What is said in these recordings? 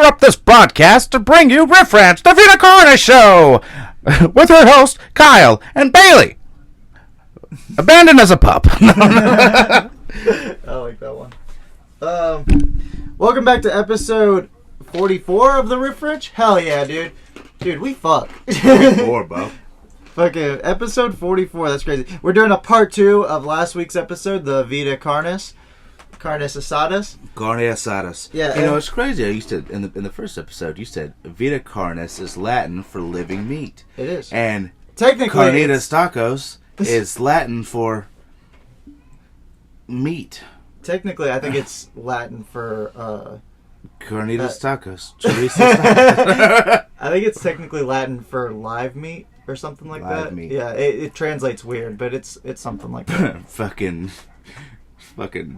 interrupt this broadcast to bring you Riff Ranch, the VITA CARNIS show, with her host, Kyle and Bailey. Abandoned as a pup. I like that one. Welcome back to episode 44 of the Riff Ranch. Hell yeah, dude. Dude, we fuck. 44, bro. Fucking episode 44, that's crazy. We're doing a part 2 of last week's episode, the VITA CARNIS. Carnes asadas. Carne asadas. Yeah. You know, it's crazy. I used to, in the first episode, you said Vita Carnis is Latin for living meat. It is. And technically, carnitas tacos is Latin for meat. Technically, I think it's Latin for... Carnitas tacos. Chorizo tacos. I think it's technically Latin for live meat or something like live that. Meat. Yeah, it translates weird, but it's something like that. Fucking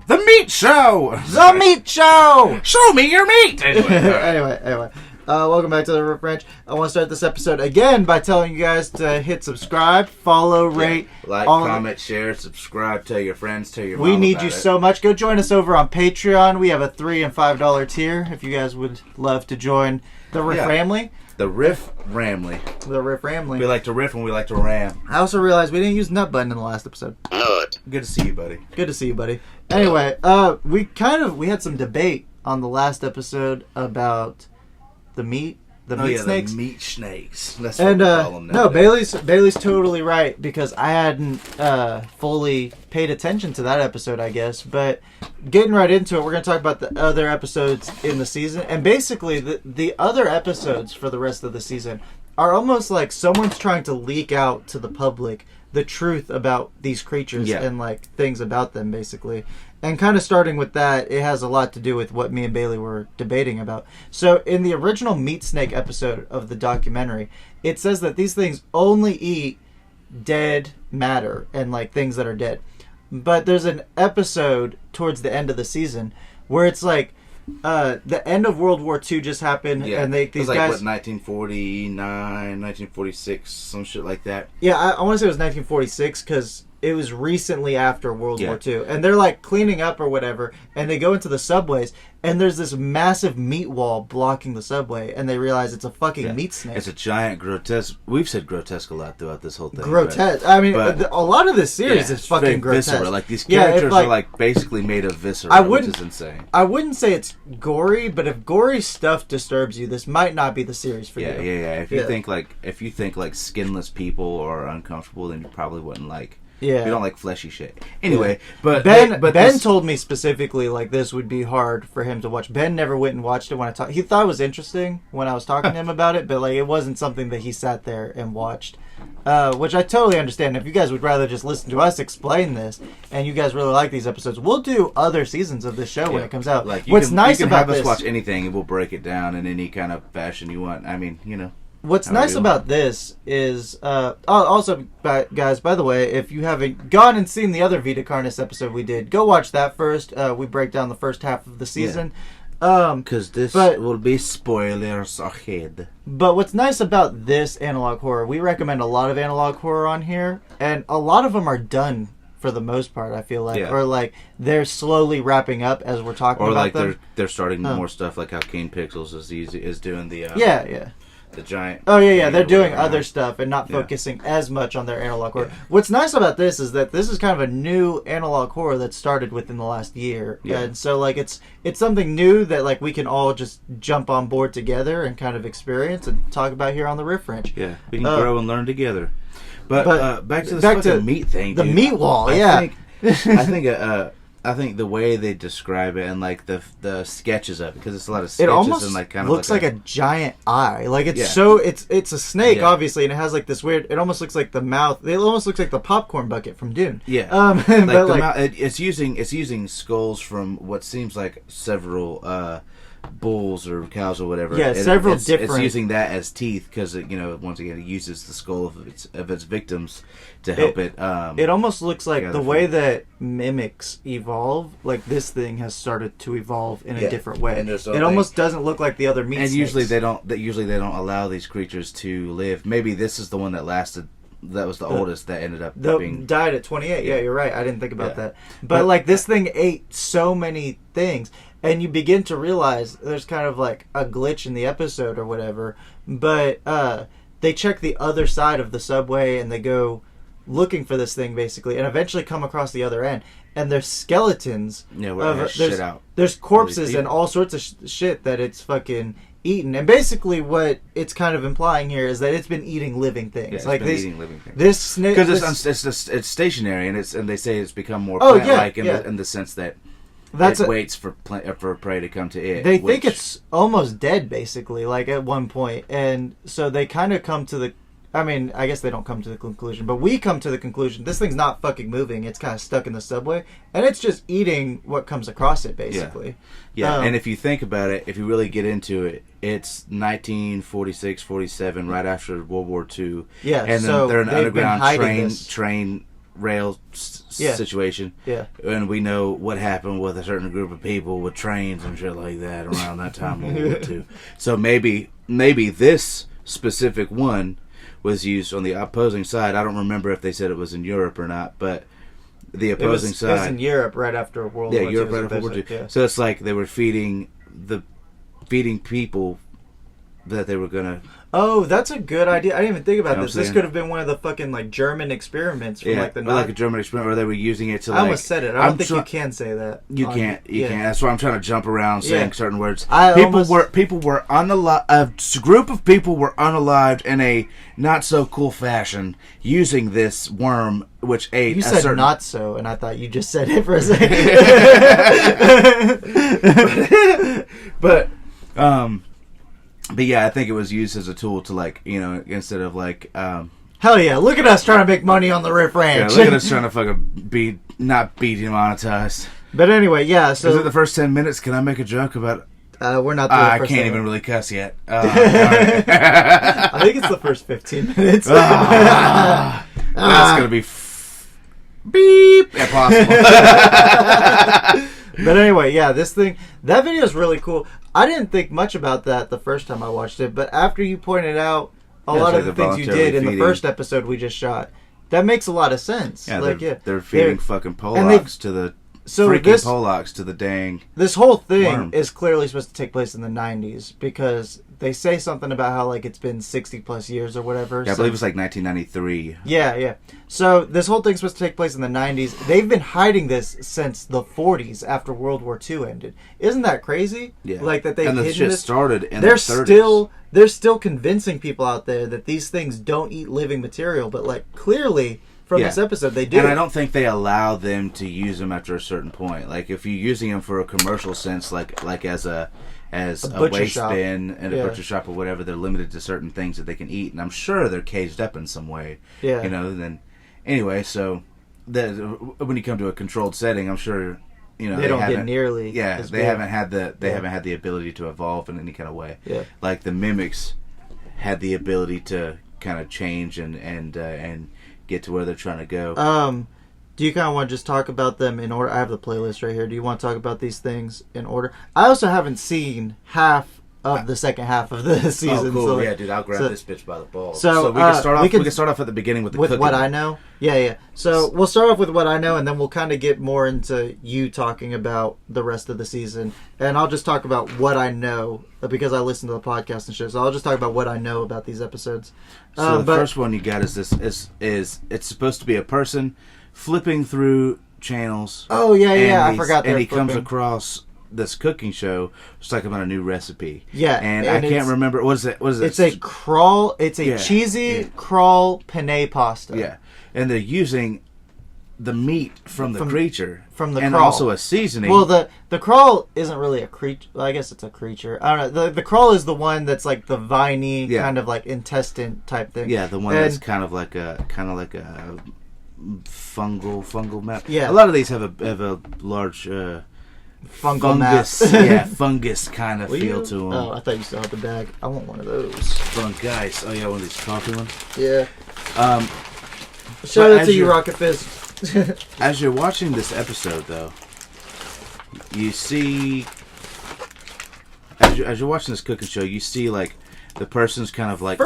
the meat show. The meat show. Show me your meat. Anyway. Welcome back to the Riff Ranch. I want to start this episode again by telling you guys to hit subscribe, follow, rate, like, comment, share, subscribe, tell your friends, tell your mom. We need you so much. Go join us over on Patreon. We have a $3 and $5 tier if you guys would love to join the Riff Ramley. The Riff Ramley. The Riff Ramley. We like to riff and we like to ram. I also realized we didn't use nut button in the last episode. Good to see you, buddy. Good to see you, buddy. Anyway, we had some debate on the last episode about the meat snakes. The meat snakes. That's what we call them now. No, Bailey's totally right, because I hadn't fully paid attention to that episode, I guess. But getting right into it, we're going to talk about the other episodes in the season. And basically, the other episodes for the rest of the season are almost like someone's trying to leak out to the public the truth about these creatures and like things about them, basically. And kind of starting with that, it has a lot to do with what me and Bailey were debating about. So in the original meat snake episode of the documentary, it says that these things only eat dead matter and like things that are dead. But there's an episode towards the end of the season where it's like the end of World War II just happened, and these guys... What, 1949, 1946, some shit like that? Yeah, I want to say it was 1946, because it was recently after World War II. And they're like cleaning up or whatever, and they go into the subways, and there's this massive meat wall blocking the subway, and they realize it's a fucking meat snake. It's a giant grotesque... We've said grotesque a lot throughout this whole thing. Grotesque. I mean, a lot of this series is fucking grotesque. Visceral. Like, these characters are like basically made of viscera, which is insane. I wouldn't say it's gory, but if gory stuff disturbs you, this might not be the series for you. Yeah. If you think like skinless people are uncomfortable, then you probably wouldn't like... Yeah. You don't like fleshy shit. Anyway, but Ben told me specifically like this would be hard for him to watch. Ben never went and watched it when I talked. He thought it was interesting when I was talking to him about it, but like it wasn't something that he sat there and watched. Which I totally understand. If you guys would rather just listen to us explain this, and you guys really like these episodes, we'll do other seasons of this show when it comes out. Like, What's nice you can about have this, us watch anything, and we'll break it down in any kind of fashion you want. I mean, you know. What's nice about this is, also, guys, by the way, if you haven't gone and seen the other Vita Carnis episode we did, go watch that first. We break down the first half of the season. Because this will be spoilers ahead. But what's nice about this analog horror, we recommend a lot of analog horror on here, and a lot of them are done for the most part, I feel like. Yeah. Or like they're slowly wrapping up as we're talking about them. Or like they're starting more stuff, like how Kane Pixels is doing the... The giant... Oh, yeah. They're doing other stuff and not focusing as much on their analog horror. Yeah. What's nice about this is that this is kind of a new analog horror that started within the last year. Yeah. And so, like, it's something new that, like, we can all just jump on board together and kind of experience and talk about here on the Riff Ranch. Yeah, we can grow and learn together. But back to this fucking meat thing, dude. The meat wall, I think the way they describe it and like the sketches of it, because it's a lot of sketches, it almost and like kind looks of like a giant eye. Like it's a snake, obviously, and it has like this weird. It almost looks like the mouth. It almost looks like the popcorn bucket from Dune. Yeah, it's using skulls from what seems like several bulls or cows or whatever. Yeah, several different. It's using that as teeth because once again it uses the skull of its victims to help it. It almost looks like the way that mimics evolve. Like this thing has started to evolve in a different way. It almost doesn't look like the other meat snakes. And usually they don't allow these creatures to live. Maybe this is the one that lasted. That was the oldest that ended up being... Died at 28. Yeah, you're right. I didn't think about that. But like this thing ate so many things. and you begin to realize there's kind of like a glitch in the episode or whatever, but they check the other side of the subway and they go looking for this thing basically, and eventually come across the other end, and there's skeletons. Yeah, where shit out. There's corpses and all sorts of shit that it's fucking eaten, and basically what it's kind of implying here is that it's been eating living things. Yeah, it's like been eating living things. This snake, because it's stationary, and they say it's become more plant-like in the sense that it waits for prey to come to it. They think it's almost dead, basically, like at one point, and so they kind of come to the. I mean, I guess they don't come to the conclusion, but we come to the conclusion this thing's not fucking moving. It's kind of stuck in the subway, and it's just eating what comes across it, basically. Yeah, and if you think about it, if you really get into it, it's 1946, 47, right after World War II. Yeah, and so they're in an underground train rail Yeah. situation. Yeah. And we know what happened with a certain group of people with trains and shit like that around that time of World War II. So maybe this specific one was used on the opposing side. I don't remember if they said it was in Europe or not, but the opposing side. It was in Europe right after World War II. Yeah, Europe right after World War II. Yeah. So it's like they were feeding people that they were gonna. Oh, that's a good idea. I didn't even think about this. This saying? could have been one of the fucking like German experiments from like the or like a German experiment where they were using it to. Like, I almost said it. I don't think you can say that. You can't. You can't. That's why I'm trying to jump around saying certain words. People were unalive. A group of people were unalived in a not so cool fashion using this worm, which ate. You a said certain... not so, and I thought you just said it for a second. but yeah, I think it was used as a tool to like, instead of like hell yeah, look at us trying to make money on the Riff Ranch. Yeah, look at us trying to fucking not be demonetized. But anyway, yeah, so is it the first 10 minutes? Can I make a joke about we're not I can't even really cuss yet. I think it's the first 15 minutes. That's gonna be beep impossible. But anyway, yeah, that video is really cool. I didn't think much about that the first time I watched it, but after you pointed out a lot of the things you did in the first episode we just shot, that makes a lot of sense. Yeah, they're feeding fucking Polacks to the Polacks to the dang. This whole thing worm. is clearly supposed to take place in the 90s because they say something about how like it's been 60 plus years or whatever. Yeah, I believe it's like 1993. Yeah. So this whole thing's supposed to take place in the 90s. They've been hiding this since the 40s after World War II ended. Isn't that crazy? Yeah. Like that they've hidden shit this. started in the 30s. They're still convincing people out there that these things don't eat living material, but like clearly from this episode they do. And I don't think they allow them to use them after a certain point. Like if you're using them for a commercial sense, like as a waste bin and a butcher shop or whatever, they're limited to certain things that they can eat, and I'm sure they're caged up in some way. Yeah. Then anyway, so when you come to a controlled setting, I'm sure they don't get nearly. Yeah, as they big. haven't had the ability to evolve in any kind of way. Yeah. Like the mimics had the ability to kind of change and get to where they're trying to go. Do you kind of want to just talk about them in order? I have the playlist right here. Do you want to talk about these things in order? I also haven't seen half of the second half of the season. Oh, cool. So, yeah, dude, I'll grab this bitch by the balls. So we can start off. We can start off at the beginning with the cooking. What I know. Yeah. So we'll start off with what I know, and then we'll kind of get more into you talking about the rest of the season. And I'll just talk about what I know because I listen to the podcast and shit. So I'll just talk about what I know about these episodes. So the first one you got is this is it's supposed to be a person flipping through channels. Oh yeah. I forgot that. And he comes across this cooking show. It's talking about a new recipe. Yeah, and I can't remember what is it. It's a crawl. It's a cheesy crawl penne pasta. Yeah, and they're using the meat from the creature, from the and crawl. also a seasoning. Well, the crawl isn't really a creature. Well, I guess it's a creature. I don't know. The crawl is the one that's like the viney kind of like intestine type thing. Yeah, the one that's kind of like a fungal map. Yeah, a lot of these have a large fungus. Fungus kind of feel to them. Oh, I thought you still had the bag. I want one of those. Fungus. Oh yeah, one of these coffee ones. Yeah. Shout out to you, Rocket Fizz. As you're watching this episode, though, you see, as you're watching this cooking show, you see like the person's kind of like.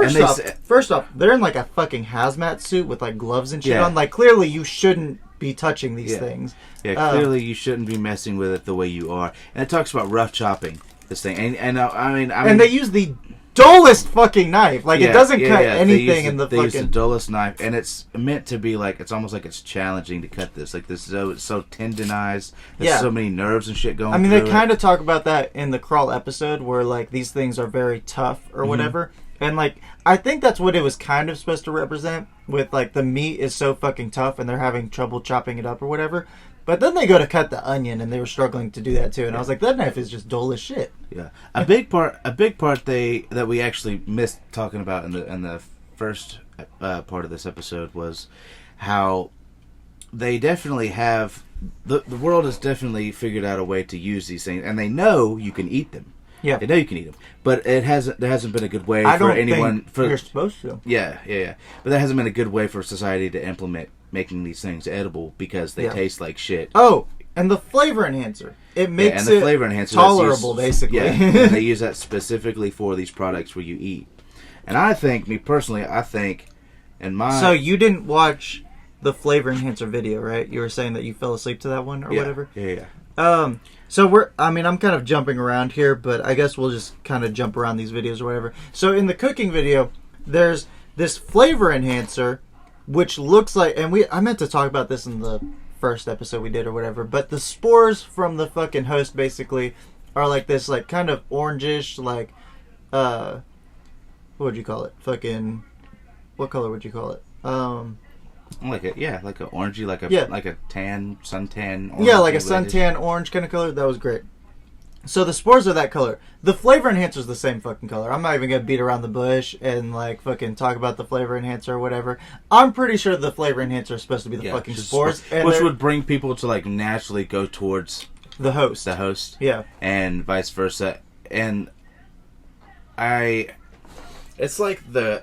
First off, they're in like a fucking hazmat suit with like gloves and shit on. Like clearly, you shouldn't be touching these things. Yeah, clearly you shouldn't be messing with it the way you are. And it talks about rough chopping this thing, and they use the dullest fucking knife. Like it doesn't cut anything in the they fucking. Use the dullest knife, and it's meant to be like it's almost like it's challenging to cut this. Like this, it's so tendonized. There's so many nerves and shit going. I mean, through they kind of talk about that in the Crawl episode, where like these things are very tough or whatever. And like I think that's what it was kind of supposed to represent. With like the meat is so fucking tough, and they're having trouble chopping it up or whatever. But then they go to cut the onion, and they were struggling to do that too. And I was like, that knife is just dull as shit. Yeah, a big part that we actually missed talking about in the first part of this episode was how they definitely have the world has definitely figured out a way to use these things, and they know you can eat them. Yeah, they know you can eat them, but there hasn't been a good way for anyone. You're supposed to. Yeah, but there hasn't been a good way for society to implement making these things edible because they taste like shit. Oh, and the flavor enhancer. It makes and the flavor enhancer tolerable, basically. Yeah, and they use that specifically for these products where you eat. And I think, me personally, So you didn't watch the flavor enhancer video, right? You were saying that you fell asleep to that one or whatever? Yeah. So I'm kind of jumping around here, but I guess we'll just kind of jump around these videos or whatever. So in the cooking video, there's this flavor enhancer, which looks like, and I meant to talk about this in the first episode we did or whatever, but the spores from the fucking host basically are like this, like kind of orangish, like, what would you call it? Fucking, what color would you call it? Like a orangey, like a tan, suntan. Yeah, like a suntan orange kind of color. That was great. So the spores are that color. The flavor enhancer is the same fucking color. I'm not even gonna beat around the bush and like fucking talk about the flavor enhancer or whatever. I'm pretty sure the flavor enhancer is supposed to be the fucking spores, which would bring people to like naturally go towards the host. Yeah, and vice versa. And it's like the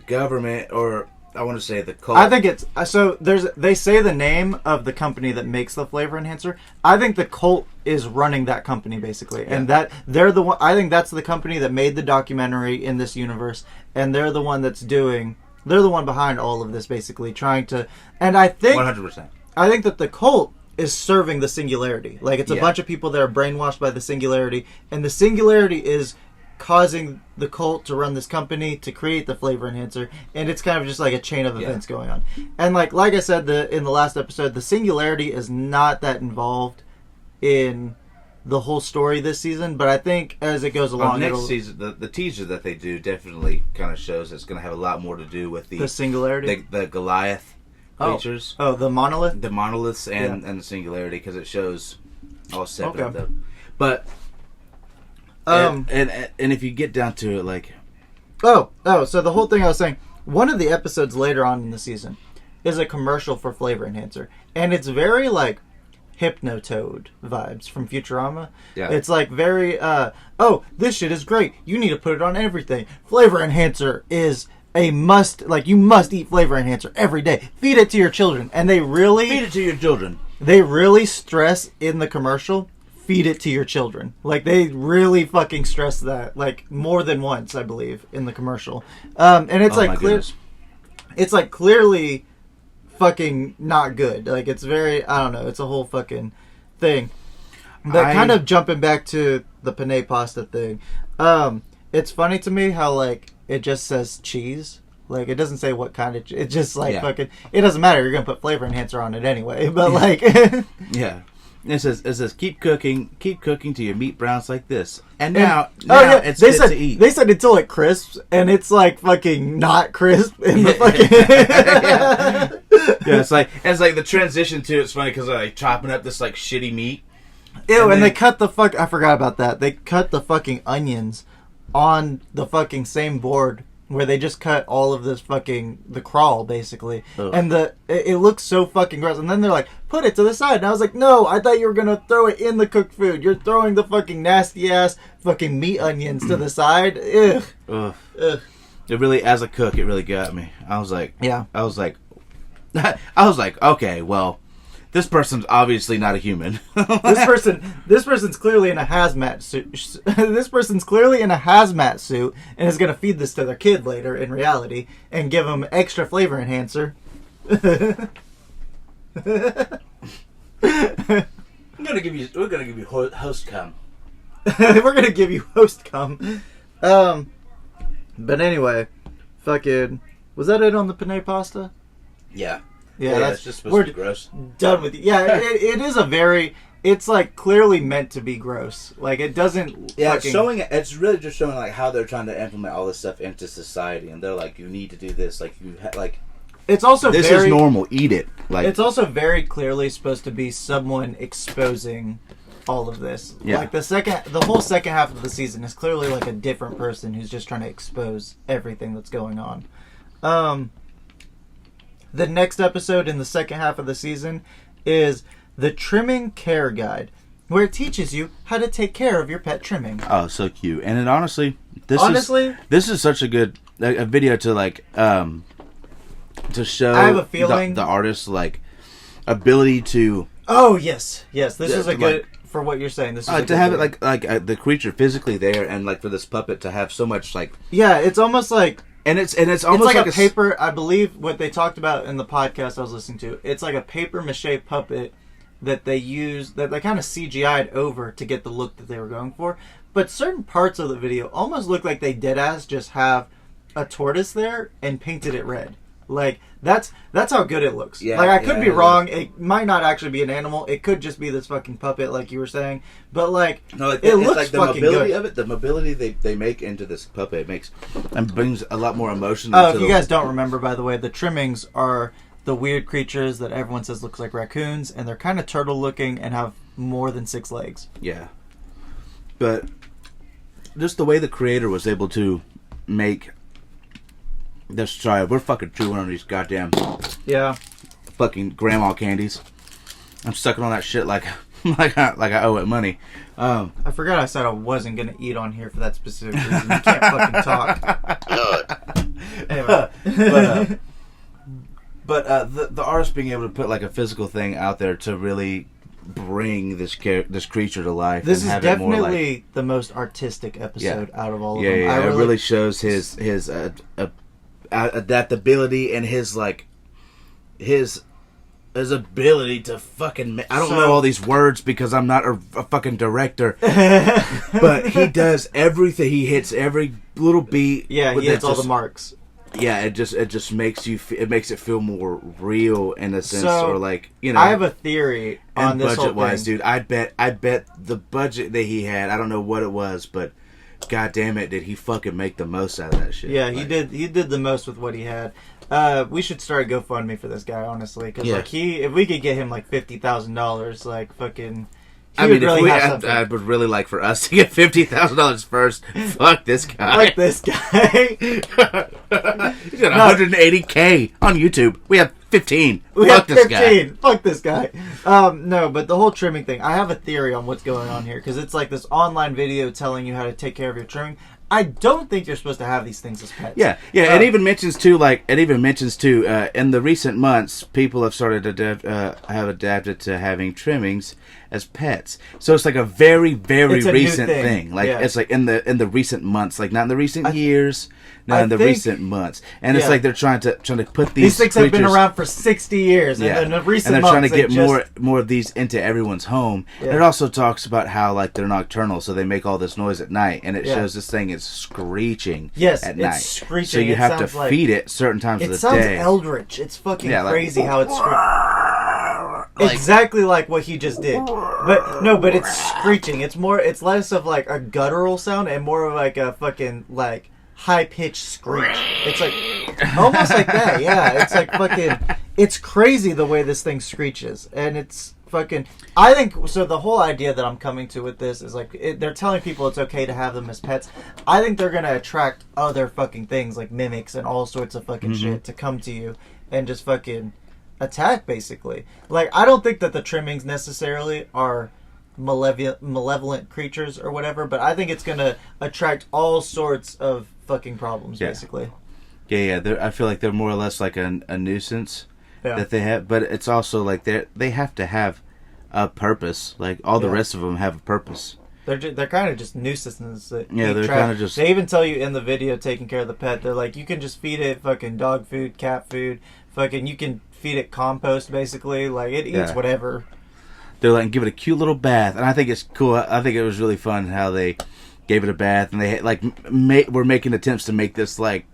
government, or I want to say the cult. I think it's so. They say the name of the company that makes the flavor enhancer. I think the cult is running that company basically, and that they're the one. I think that's the company that made the documentary in this universe, and they're the one that's doing. They're the one behind all of this, basically trying to. And I think 100%. I think that the cult is serving the singularity. Like it's a bunch of people that are brainwashed by the singularity, and the singularity is causing the cult to run this company to create the flavor enhancer, and it's kind of just like a chain of events going on. And like I said in the last episode, the singularity is not that involved in the whole story this season, but I think as it goes along, next season, the teaser that they do definitely kind of shows it's going to have a lot more to do with the singularity, the Goliath creatures. Oh, the monoliths, and the singularity, because it shows all 7 of them. But and if you get down to it, like so the whole thing I was saying, one of the episodes later on in the season is a commercial for flavor enhancer, and it's very like Hypnotoad vibes from Futurama. Yeah, it's like very this shit is great, you need to put it on everything. Flavor enhancer is a must, like you must eat flavor enhancer every day. Feed it to your children, and they really feed it to your children. They really stress in the commercial, feed it to your children. Like they really fucking stress that, like more than once, I believe, in the commercial. And it's like clear, it's like clearly fucking not good. Like it's very, I don't know, it's a whole fucking thing. But kind of jumping back to the penne pasta thing, it's funny to me how like it just says cheese. Like it doesn't say what kind of. It's just like fucking. It doesn't matter. You're gonna put flavor enhancer on it anyway. But like. Yeah. It says keep cooking till your meat browns like this. And now it's they fit said, to eat. They said until it crisps, and it's like fucking not crisp in the fucking. Yeah, it's like the transition to it's funny because they're like chopping up this like shitty meat. Ew, and they cut the fuck. I forgot about that. They cut the fucking onions on the fucking same board where they just cut all of this fucking the crawl basically. Ugh. And it looks so fucking gross. And then they're like, put it to the side. And I was like, no, I thought you were gonna throw it in the cooked food. You're throwing the fucking nasty ass fucking meat onions to the side. Ugh. Ugh. Ugh. It really, as a cook, it really got me. I was like, okay, well, this person's obviously not a human. This person's clearly in a hazmat suit. This person's clearly in a hazmat suit and is going to feed this to their kid later in reality and give them extra flavor enhancer. We're gonna give you host cum. We're gonna give you host cum. But anyway, fucking, was that it on the penne pasta? Yeah. Yeah, that's just supposed to be gross. Done with it. Yeah, it is a very. It's like clearly meant to be gross. Like it doesn't. Yeah, fucking, it's really just showing like how they're trying to implement all this stuff into society, and they're like, you need to do this. Like It's also this very, is normal. Eat it. Like it's also very clearly supposed to be someone exposing all of this. Yeah. Like the whole second half of the season is clearly like a different person who's just trying to expose everything that's going on. The next episode in the second half of the season is the Trimming Care Guide, where it teaches you how to take care of your pet trimming. oh, so cute. And it honestly, this is such a good a video to like to show. I have a feeling the artist's like ability to. Oh yes. This is a like, good for what you're saying. This is a to good have video. it like the creature physically there, and like for this puppet to have so much like. Yeah, it's almost like. And it's almost like a paper. I believe what they talked about in the podcast I was listening to. It's like a paper mache puppet that they use that they kind of CGI'd over to get the look that they were going for. But certain parts of the video almost look like they deadass just have a tortoise there and painted it red. Like that's how good it looks. Yeah, like I could yeah, be wrong. It might not actually be an animal. It could just be this fucking puppet, like you were saying. But like, no, like it it's looks like the fucking mobility good. of it. The mobility they make into this puppet makes and brings a lot more emotion. Oh, into if you guys don't remember, by the way, the trimmings are the weird creatures that everyone says looks like raccoons, and they're kind of turtle looking and have more than 6 legs. Yeah, but just the way the creator was able to make. We're fucking chewing on these goddamn fucking grandma candies. I'm sucking on that shit like I owe it money. I forgot I said I wasn't gonna eat on here for that specific reason. You can't fucking talk. Anyway. but the artist being able to put like a physical thing out there to really bring this creature to life. This and is have it more definitely like, the most artistic episode out of all of them. them. Yeah, it really shows his adaptability and his ability to fucking. I don't know all these words because I'm not a fucking director, but he does everything. He hits every little beat. Yeah, he hits all the marks. Yeah, it just makes you. It makes it feel more real in a sense, or like I have a theory on this budget wise, thing. dude. I bet the budget that he had. I don't know what it was, but. God damn it! Did he fucking make the most out of that shit? Yeah, he did. He did the most with what he had. We should start a GoFundMe for this guy, honestly, because like if we could get him like $50,000, like fucking. I mean, I would really like for us to get $50,000 first. Fuck this guy. Fuck this guy. He's got 180K on YouTube. We have 15. We Fuck have 15. This guy. Fuck this guy. No, but the whole trimming thing. I have a theory on what's going on here because it's like this online video telling you how to take care of your trimming. I don't think you're supposed to have these things as pets. Yeah. It even mentions too. In the recent months, people have started to have adapted to having trimmings as pets. So it's like a very, very recent thing. Like it's like in the recent months, like not in the recent years, in the recent months. And it's like they're trying to put these things have been around for 60 years. Yeah. And in the recent and they're months, trying to get more of these into everyone's home. Yeah. And it also talks about how like they're nocturnal, so they make all this noise at night, and it shows this thing is screeching at night. It's screeching. So you have to feed it certain times of the day. It sounds eldritch. It's fucking crazy how it's like, exactly like what he just did. But it's screeching. It's less of like a guttural sound and more of like a fucking like high-pitched screech. It's like almost like that. Yeah, it's like fucking it's crazy the way this thing screeches, and it's fucking I think so. The whole idea that I'm coming to with this is like they're telling people it's okay to have them as pets. I think they're gonna attract other fucking things like mimics and all sorts of fucking shit to come to you and just fucking attack, basically. Like I don't think that the trimmings necessarily are malevolent creatures or whatever, but I think it's gonna attract all sorts of fucking problems, basically. Yeah. I feel like they're more or less like a nuisance that they have, but it's also like they have to have a purpose. Like all the rest of them have a purpose. They're kind of just nuisances. They're kind of just. They even tell you in the video taking care of the pet. They're like, you can just feed it fucking dog food, cat food. Fucking, you can feed it compost, basically. Like, it eats whatever. They're like, give it a cute little bath. And I think it's cool. I think it was really fun how they gave it a bath. And they, like, were making attempts to make this, like,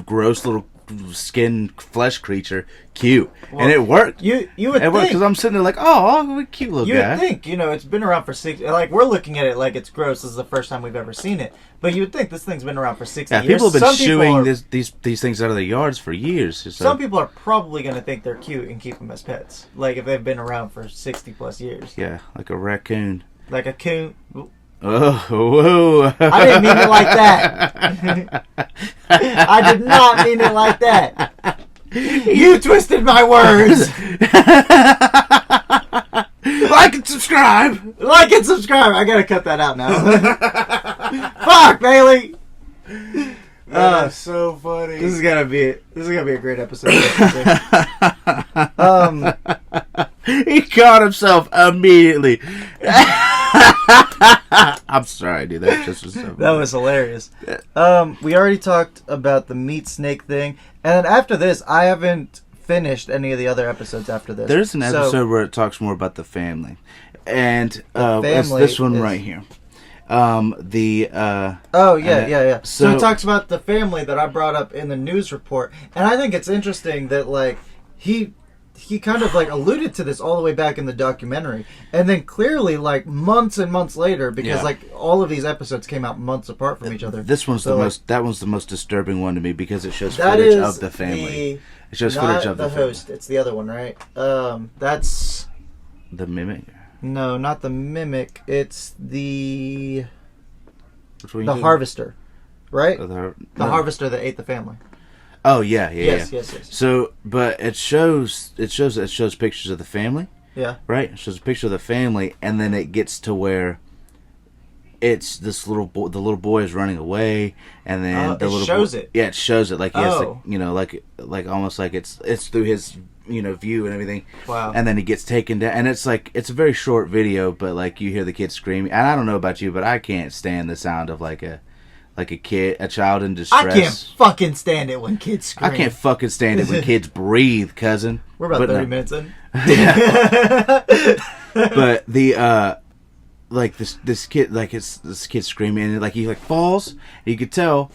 gross little skin flesh creature cute. Well, and it worked. You would think. Because I'm sitting there like, oh, cute little guy. You would think, it's been around for 60... Like, we're looking at it like it's gross. This is the first time we've ever seen it. But you would think this thing's been around for 60 years. People have been shooing these things out of their yards for years. So. Some people are probably going to think they're cute and keep them as pets. Like, if they've been around for 60 plus years. Yeah, like a raccoon. Like a coon. Oh, whoa. I didn't mean it like that. I did not mean it like that. You twisted my words. Like and subscribe. Like and subscribe. I gotta cut that out now. Fuck, Bailey. That's so funny. This is gonna be a great episode. He caught himself immediately. I'm sorry, dude. That just was so funny. That was hilarious. We already talked about the meat snake thing, and then after this, I haven't finished any of the other episodes after this. There's an episode where it talks more about the family, and it's this one right here. Yeah. So it talks about the family that I brought up in the news report, and I think it's interesting that like he kind of like alluded to this all the way back in the documentary, and then clearly like months and months later, because like all of these episodes came out months apart from each other. This one's that one's the most disturbing one to me because it shows footage of the family. It shows footage of the host. It's the other one, right? That's the mimic. No, not the mimic. It's the harvester, right? The harvester that ate the family. Oh yeah. Yes. So, but it shows pictures of the family. Yeah. Right. It shows a picture of the family, and then it gets to where it's this little boy. The little boy is running away, and then the little shows boy, it. Yeah, it shows it like he has to, like almost like it's through his view and everything. Wow. And then he gets taken down, and it's like it's a very short video, but like you hear the kid screaming. And I don't know about you, but I can't stand the sound of a child in distress. I can't fucking stand it when kids scream. I can't fucking stand it when kids breathe, cousin. We're about 30 minutes in. Yeah. But the this kid screaming, and like he like falls, and you could tell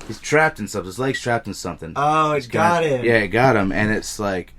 he's trapped in something. His leg's trapped in something. Oh, it got him. Yeah, it got him, and it's like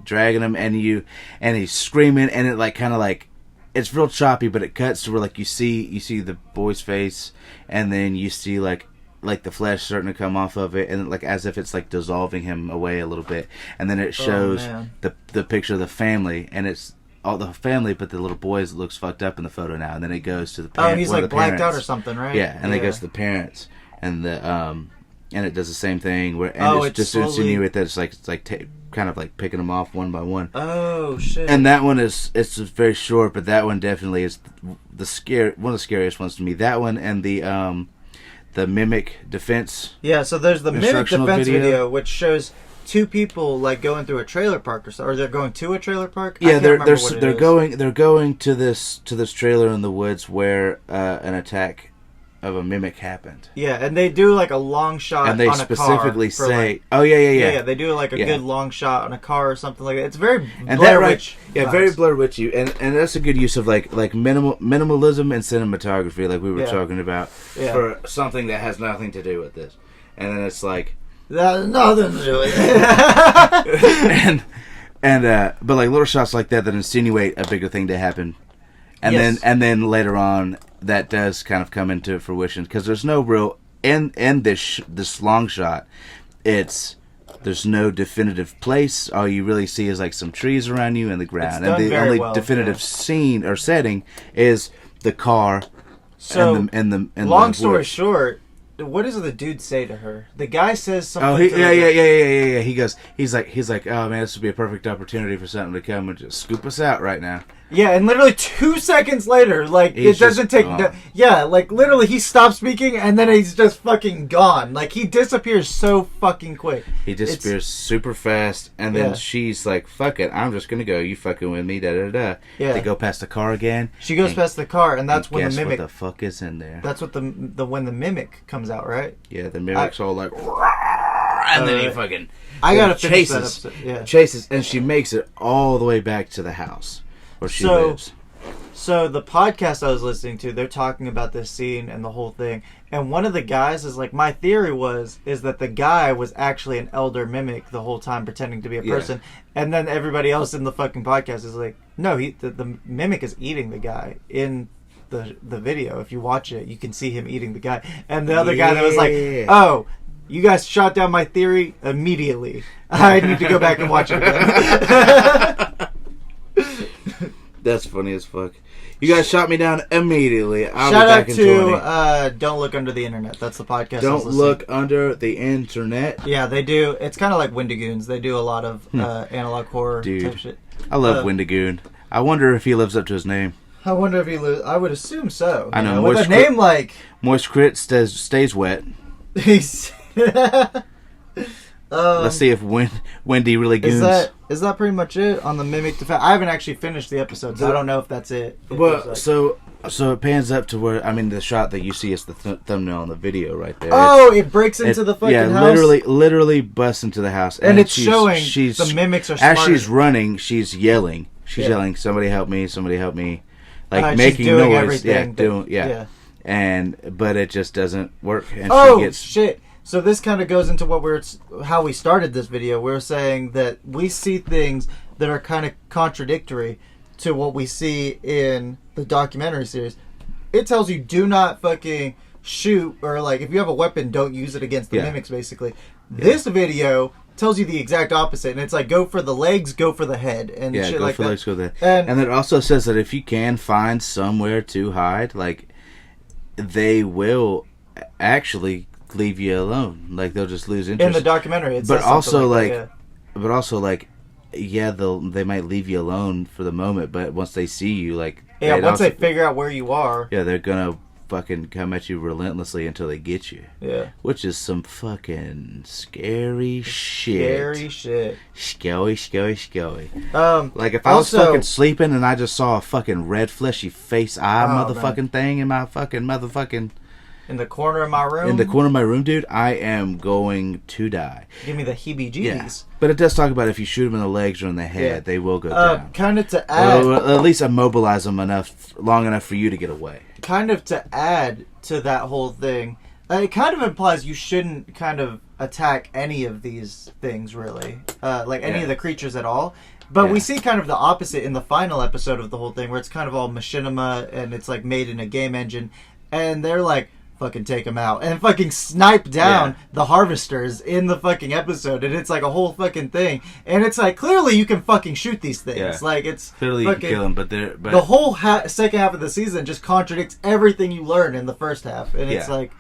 dragging him, and he's screaming, and it like kind of like. It's real choppy, but it cuts to where like you see the boy's face, and then you see like the flesh starting to come off of it, and like as if it's like dissolving him away a little bit, and then it shows the picture of the family, and it's all the family, but the little boy looks fucked up in the photo now, and then it goes to the parents. Oh, he's like blacked out or something, right? Yeah, and then it goes to the parents, and and it does the same thing where it's just to insinuate that it's kind of like picking them off one by one. Oh shit! And that one it's just very short, but that one definitely is one of the scariest ones to me. That one and the mimic defense. Yeah, so there's the mimic defense video, which shows two people like going through a trailer park or they're going to a trailer park. Yeah, they're going to this trailer in the woods where an attack of a mimic happened. Yeah, and they do like a long shot and they on specifically a car say, yeah. They do like a good long shot on a car or something like that. It's very very Blair Witchy, and that's a good use of like minimalism and cinematography, like we were talking about, for something that has nothing to do with this. And then it's like that has nothing to do with it. But like little shots like that insinuate a bigger thing to happen, and then later on that does kind of come into fruition, because there's no real in this long shot. There's no definitive place. All you really see is like some trees around you and the ground, and the only definitive scene or setting is the car. So, and the long story short, what does the dude say to her? The guy says something. Oh, yeah. He's like, oh man, this would be a perfect opportunity for something to come and just scoop us out right now. Yeah, and literally 2 seconds later, like it doesn't take. Like literally, he stops speaking and then he's just fucking gone. Like he disappears so fucking quick. He disappears super fast, and then she's like, "Fuck it, I'm just gonna go. You fucking with me?" Da da da. Yeah. They go past the car again. She goes past the car, and that's when the mimic. What the fuck is in there? That's what when the mimic comes out, right? Yeah, the mimic's all like. and then he fucking I gotta finish that chases, episode. Yeah. chases, and she makes it all the way back to the house where she lives. So the podcast I was listening to, they're talking about this scene and the whole thing. And one of the guys is like, my theory is that the guy was actually an elder mimic the whole time pretending to be a person. And then everybody else in the fucking podcast is like, no, the mimic is eating the guy in the video. If you watch it, you can see him eating the guy. And the other guy that was like, oh, you guys shot down my theory immediately. I need to go back and watch it again. That's funny as fuck. You guys shot me down immediately. I'll Shout be back out in 20. Don't Look Under the Internet. That's the podcast. Don't Look Under the Internet. Yeah, they do. It's kind of like Wendigoons. They do a lot of analog horror type shit. I love Wendigoon. I wonder if he lives up to his name. I wonder if he I would assume so. I know. With a name like... Moist Crit stays wet. He's... Let's see if Wendy really goons. Is that pretty much it on the mimic defense? I haven't actually finished the episode, so I don't know if that's it. Well, so it pans up to where, I mean, the shot that you see is the thumbnail on the video right there. Oh, it breaks into the fucking house? Yeah, literally busts into the house. And it's showing the mimics are smart. As she's running, she's yelling. She's yelling, somebody help me, somebody help me. Like, making doing noise. Everything, yeah. But it just doesn't work. And shit. So this kind of goes into how we started this video. We're saying that we see things that are kind of contradictory to what we see in the documentary series. It tells you do not fucking shoot, or like if you have a weapon, don't use it against the mimics, basically. Yeah. This video tells you the exact opposite, and it's like go for the legs, go for the head, and shit like that. Legs, go for the head. And it also says that if you can find somewhere to hide, like they will actually leave you alone. Like they'll just lose interest in the documentary. But also they might leave you alone for the moment, but once they see you, like once they figure out where you are, they're gonna fucking come at you relentlessly until they get you. Yeah, which is some fucking scary shit. Scary. Like if I was fucking sleeping and I just saw a fucking red fleshy face motherfucking thing in my fucking motherfucking. In the corner of my room? In the corner of my room, dude, I am going to die. Give me the heebie-jeebies. Yeah. But it does talk about if you shoot them in the legs or in the head, they will go down. Kind of to add... Or at least immobilize them long enough for you to get away. Kind of to add to that whole thing, it kind of implies you shouldn't kind of attack any of these things, really. Any of the creatures at all. But we see kind of the opposite in the final episode of the whole thing, where it's kind of all machinima, and it's like made in a game engine. And they're like... fucking take them out and fucking snipe down the harvesters in the fucking episode, and it's like a whole fucking thing, and it's like clearly you can fucking shoot these things. Like it's clearly you can kill them, but the whole second half of the season just contradicts everything you learn in the first half, and it's like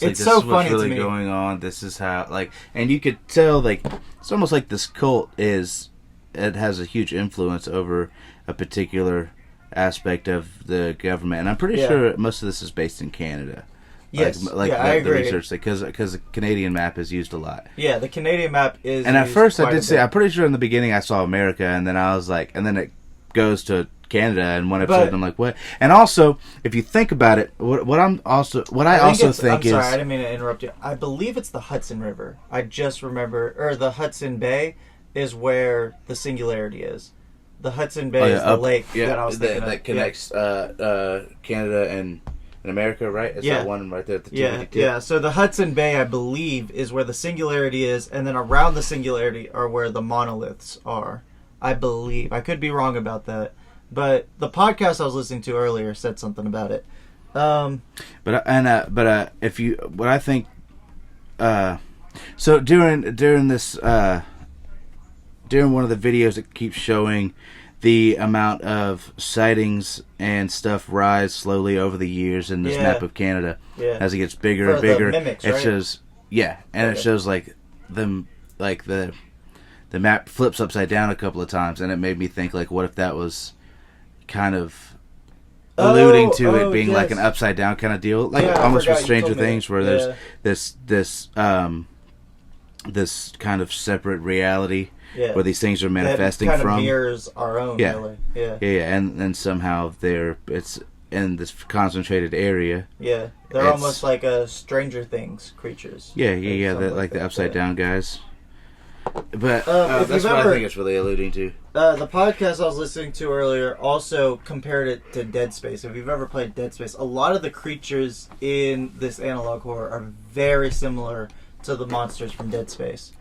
it's so funny to me. This is what's really going on. This is how and you could tell it's almost like this cult it has a huge influence over a particular aspect of the government, and I'm pretty sure most of this is based in Canada. Yes, I agree. The research because the Canadian map is used a lot. Yeah, the Canadian map is. And at first, I did say I'm pretty sure in the beginning I saw America, and then I was like, and then it goes to Canada in one episode, and I'm like, what? And also, if you think about it, what I also think I'm is. Sorry, I didn't mean to interrupt you. I believe it's the Hudson River. I just remember, or the Hudson Bay is where the Singularity is. The Hudson Bay is the lake that I was thinking of. That connects Canada and. In America, right? It's that one right there at the tip. Yeah. So the Hudson Bay, I believe, is where the Singularity is, and then around the Singularity are where the monoliths are. I believe. I could be wrong about that, but the podcast I was listening to earlier said something about it. If you, what I think, so during this, during one of the videos, it keeps showing the amount of sightings and stuff rise slowly over the years in this map of Canada as it gets bigger and bigger. Mimics, it shows, it shows like them, like the map flips upside down a couple of times, and it made me think like, what if that was kind of alluding to it being like an upside down kind of deal, like almost with Stranger Things, where there's this kind of separate reality. Where these things are manifesting that kind from of mirrors our own, really. And somehow in this concentrated area. Yeah, they're almost like Stranger Things creatures. Yeah. Like the upside down guys. But that's what I think it's really alluding to. The podcast I was listening to earlier also compared it to Dead Space. If you've ever played Dead Space, a lot of the creatures in this analog horror are very similar to the monsters from Dead Space.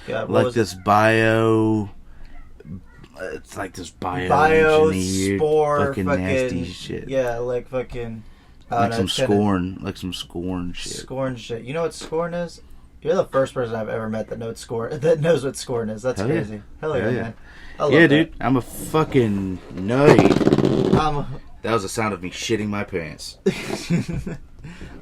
This bio. It's like this bio spore, fucking nasty shit. Yeah, like fucking. Like some scorn shit. Scorn shit. You know what scorn is? You're the first person I've ever met that knows what scorn is. That's crazy. Yeah. Hell yeah, man. I love yeah, that. dude. I'm a fucking nut. That was the sound of me shitting my pants.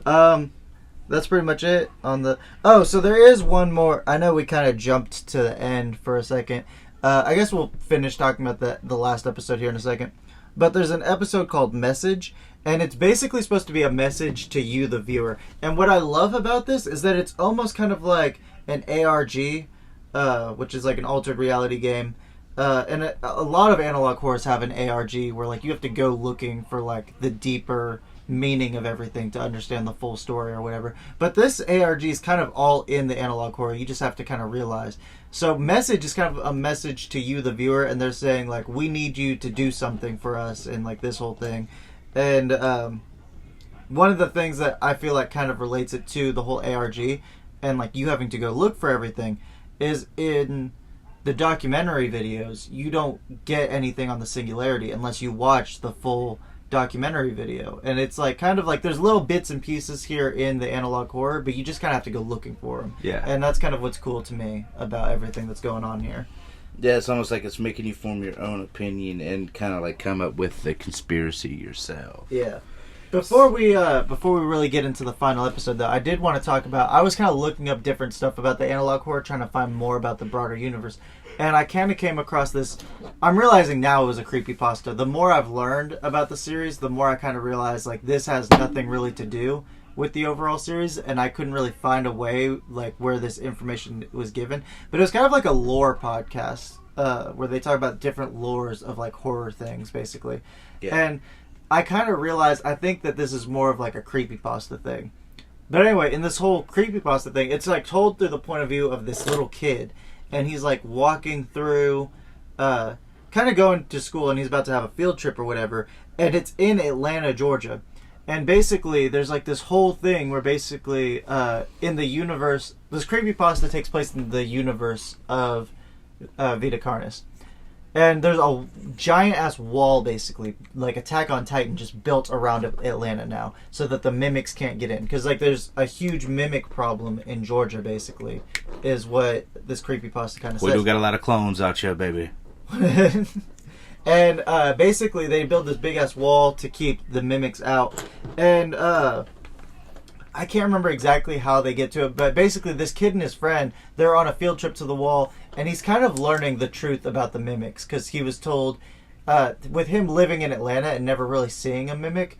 That's pretty much it on the... Oh, so there is one more. I know we kind of jumped to the end for a second. I guess we'll finish talking about the last episode here in a second. But there's an episode called Message, and it's basically supposed to be a message to you, the viewer. And what I love about this is that it's almost kind of like an ARG, which is like an altered reality game. And a lot of analog horrors have an ARG where like you have to go looking for like the deeper meaning of everything to understand the full story or whatever. But this ARG is kind of all in the analog horror. You just have to kind of realize. So Message is kind of a message to you, the viewer, and they're saying like, we need you to do something for us and like this whole thing. And one of the things that I feel like kind of relates it to the whole ARG and like you having to go look for everything is in the documentary videos, you don't get anything on the singularity unless you watch the full documentary video. And it's like kind of like there's little bits and pieces here in the analog horror, but you just kind of have to go looking for them. Yeah. And that's kind of what's cool to me about everything that's going on here. Yeah, it's almost like it's making you form your own opinion and kind of like come up with the conspiracy yourself. Yeah. Before we really get into the final episode, though, I did want to talk about... I was kind of looking up different stuff about the analog horror, trying to find more about the broader universe. And I kind of came across this... I'm realizing now it was a creepypasta. The more I've learned about the series, the more I kind of realized, like, this has nothing really to do with the overall series, and I couldn't really find a way, like, where this information was given. But it was kind of like a lore podcast, where they talk about different lores of, like, horror things, basically. Yeah. And I kind of realized, I think that this is more of, like, a creepypasta thing. But anyway, in this whole creepypasta thing, it's, like, told through the point of view of this little kid. And he's, like, walking through, kind of going to school, and he's about to have a field trip or whatever. And it's in Atlanta, Georgia. And basically, there's, like, this whole thing where basically, in the universe... This creepypasta takes place in the universe of VITA CARNIS. And there's a giant-ass wall, basically, like Attack on Titan, just built around Atlanta now, so that the mimics can't get in. Because, like, there's a huge mimic problem in Georgia, basically, is what this creepypasta kind of says. We do got a lot of clones out here, baby. And, basically, they build this big-ass wall to keep the mimics out. And, I can't remember exactly how they get to it, but basically this kid and his friend, they're on a field trip to the wall, and he's kind of learning the truth about the mimics, because he was told, with him living in Atlanta and never really seeing a mimic,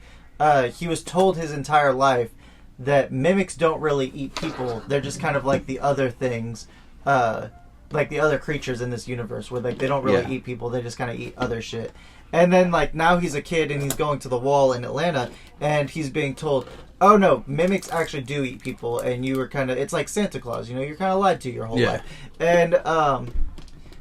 he was told his entire life that mimics don't really eat people. They're just kind of like the other things, like the other creatures in this universe, where like they don't really eat people, they just kind of eat other shit. And then like now he's a kid and he's going to the wall in Atlanta, and he's being told, oh no, mimics actually do eat people, and you were kind of, it's like Santa Claus, you know, you're kind of lied to your whole life. And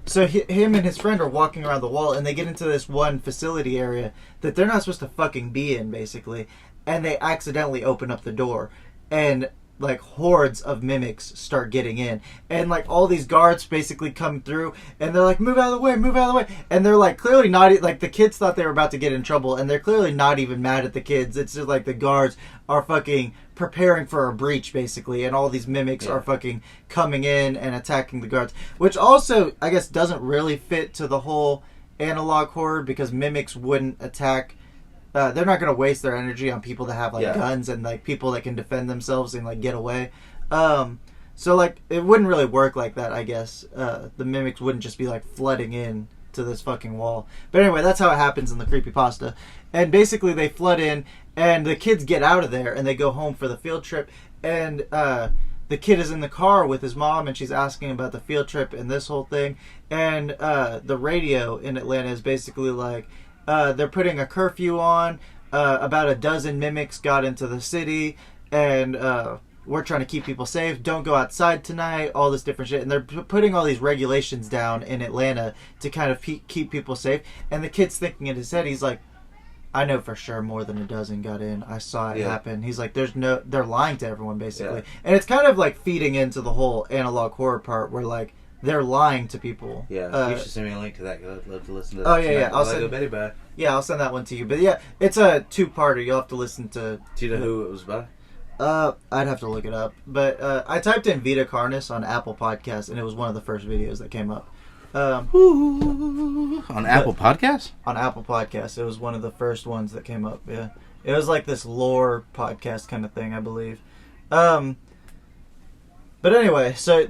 so him and his friend are walking around the wall, and they get into this one facility area that they're not supposed to fucking be in, basically, and they accidentally open up the door, and like hordes of mimics start getting in, and like all these guards basically come through, and they're like, move out of the way, move out of the way, and they're like clearly not, like the kids thought they were about to get in trouble, and they're clearly not even mad at the kids. It's just like the guards are fucking preparing for a breach, basically, and all these mimics are fucking coming in and attacking the guards, which also I guess doesn't really fit to the whole analog horror, because mimics wouldn't attack. They're not going to waste their energy on people that have like guns and like people that can defend themselves and like get away. So like it wouldn't really work like that, I guess. The mimics wouldn't just be like flooding in to this fucking wall. But anyway, that's how it happens in the creepypasta. And basically they flood in, and the kids get out of there and they go home for the field trip. And the kid is in the car with his mom, and she's asking about the field trip and this whole thing. And the radio in Atlanta is basically like, they're putting a curfew on. About a dozen mimics got into the city, and we're trying to keep people safe. Don't go outside tonight. All this different shit, and they're putting all these regulations down in Atlanta to kind of keep people safe. And the kid's thinking in his head, he's like, I know for sure more than a dozen got in. I saw it happen. He's like, they're lying to everyone, basically. Yeah. And it's kind of like feeding into the whole analog horror part where, like, they're lying to people. Yeah, you should send me a link to that, because I'd love to listen to that. Oh, yeah. I'll send Betty back. Yeah, I'll send that one to you. But yeah, it's a two-parter. You'll have to listen to... Do you know who it was by? I'd have to look it up. But I typed in VITA CARNIS on Apple Podcasts, and it was one of the first videos that came up. On Apple Podcasts? On Apple Podcasts. It was one of the first ones that came up, yeah. It was like this lore podcast kind of thing, I believe. But anyway, so,